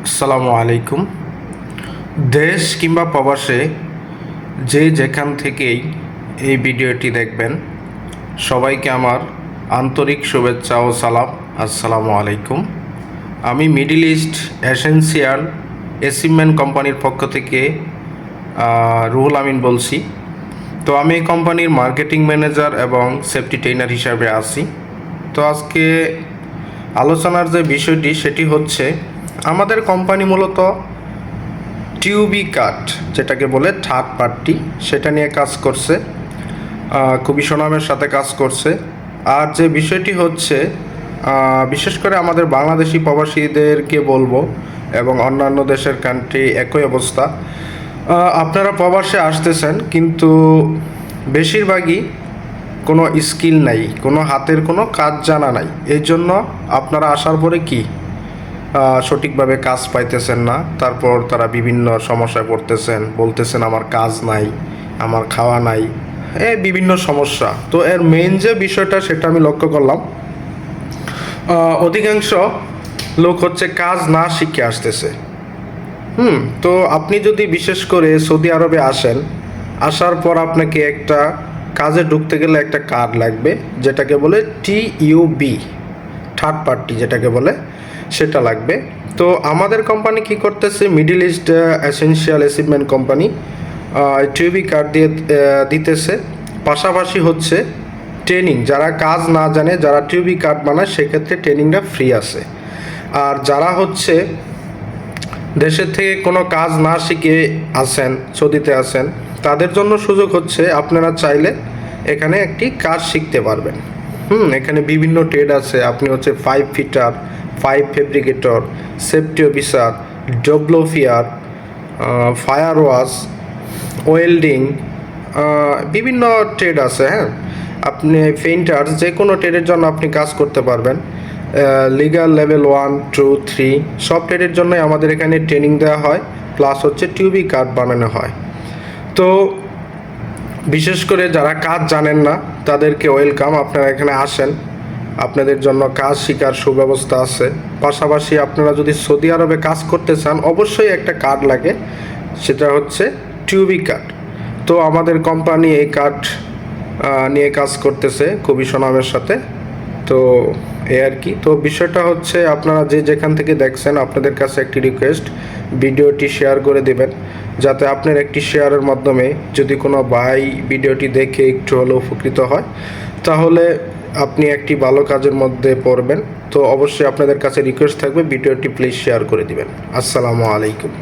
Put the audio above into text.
আসসালামু আলাইকুম। দেশ কিংবা প্রবাসে যে যেখান থেকেই এই ভিডিওটি দেখবেন, সবাইকে আমার আন্তরিক শুভেচ্ছা ও সালাম। আসসালামু আলাইকুম। আমি মিডল ইস্ট এসেনশিয়াল অ্যাচিভমেন্ট কোম্পানির পক্ষ থেকে রুহুল আমিন বলছি। তো আমি এই কোম্পানির মার্কেটিং ম্যানেজার এবং সেফটি ট্রেনার হিসাবে আছি। তো আজকে আলোচনার যে বিষয়টি সেটি হচ্ছে, আমাদের কোম্পানি মূলত টিউবি কাট যেটাকে বলে থার্ড পার্টি, সেটা নিয়ে কাজ করছে, খুবই সুনামের সাথে কাজ করছে। আর যে বিষয়টি হচ্ছে, বিশেষ করে আমাদের বাংলাদেশি প্রবাসীদেরকে বলবো এবং অন্যান্য দেশের কান্ট্রি একই অবস্থা। আপনারা প্রবাসে আসতেছেন কিন্তু বেশিরভাগই কোনো স্কিল নাই, কোনো হাতের কোনো কাজ জানা নাই। এই জন্য আপনারা আসার পরে কি সঠিকভাবে কাজ পাইতেছেন না, তারপর তারা বিভিন্ন সমস্যায় পড়তেছেন, বলতেছেন আমার কাজ নাই, আমার খাওয়া নাই, বিভিন্ন সমস্যা। তো এর মেইন যে বিষয়টা সেটা আমি লক্ষ্য করলাম, অধিকাংশ লোক হচ্ছে কাজ না শিখে আসতেছে। তো আপনি যদি বিশেষ করে সৌদি আরবে আসেন, আসার পর আপনাকে একটা কাজে ঢুকতে গেলে একটা কার্ড লাগবে, যেটাকে বলে TUB, থার্ড পার্টি যেটাকে বলে, সেটা লাগবে। তো আমাদের কোম্পানি কি করতেছে, middle east essential achievement company TUB card দিয়ে দিতেছে। পাশাপাশি হচ্ছে ট্রেনিং, যারা কাজ না জানে, যারা TUB কার্ড বানায়, সেক্ষেত্রে ট্রেনিংটা ফ্রি আছে। আর যারা হচ্ছে দেশের থেকে কোনো কাজ না শিখে আসেন, সৌদিতে আসেন, তাদের জন্য সুযোগ হচ্ছে আপনারা চাইলে এখানে একটি কাজ শিখতে পারবেন। এখানে বিভিন্ন ট্রেড আছে। আপনি হচ্ছে 5 ফিটার, 5 ফেব্রিকেটর, সেফটি অফিসার, ডব্লোফিয়ার, ফায়ার ওয়াশ, ওয়েল্ডিং, বিভিন্ন ট্রেড আছে। আপনি পেইন্টার, যে কোনো ট্রেডের জন্য আপনি কাজ করতে পারবেন। লিগাল লেভেল 1, 2, 3 সব ট্রেডের জন্যই আমাদের এখানে ট্রেনিং দেওয়া হয়, প্লাস হচ্ছে TUB কার্ড বানানো হয়। তো বিশেষ করে যারা কাজ জানেন না তাদেরকে ওয়েলকাম, আপনারা এখানে আসেন, আপনাদের জন্য কাজ শেখার সুব্যবস্থা আছে। পাশাপাশি আপনারা যদি সৌদি আরবে কাজ করতে চান, অবশ্যই একটা কার্ড লাগে, সেটা হচ্ছে TUB কার্ড। তো আমাদের কোম্পানি এই কার্ড নিয়ে কাজ করতেছে খুবই সুনামের সাথে। তো এই আর কি। তো বিষয়টা হচ্ছে, আপনারা যে যেখান থেকে দেখছেন, আপনাদের কাছে একটি রিকোয়েস্ট, ভিডিওটি শেয়ার করে দেবেন, যাতে আপনার একটি শেয়ারের মাধ্যমে যদি কোনো ভাই ভিডিওটি দেখে একটু হলেও উপকৃত হয়, তাহলে আপনি একটি ভালো কাজের মধ্যে পড়বেন। তো অবশ্যই আপনাদের কাছে রিকোয়েস্ট থাকবে, ভিডিওটি প্লিজ শেয়ার করে দিবেন। আসসালামু আলাইকুম।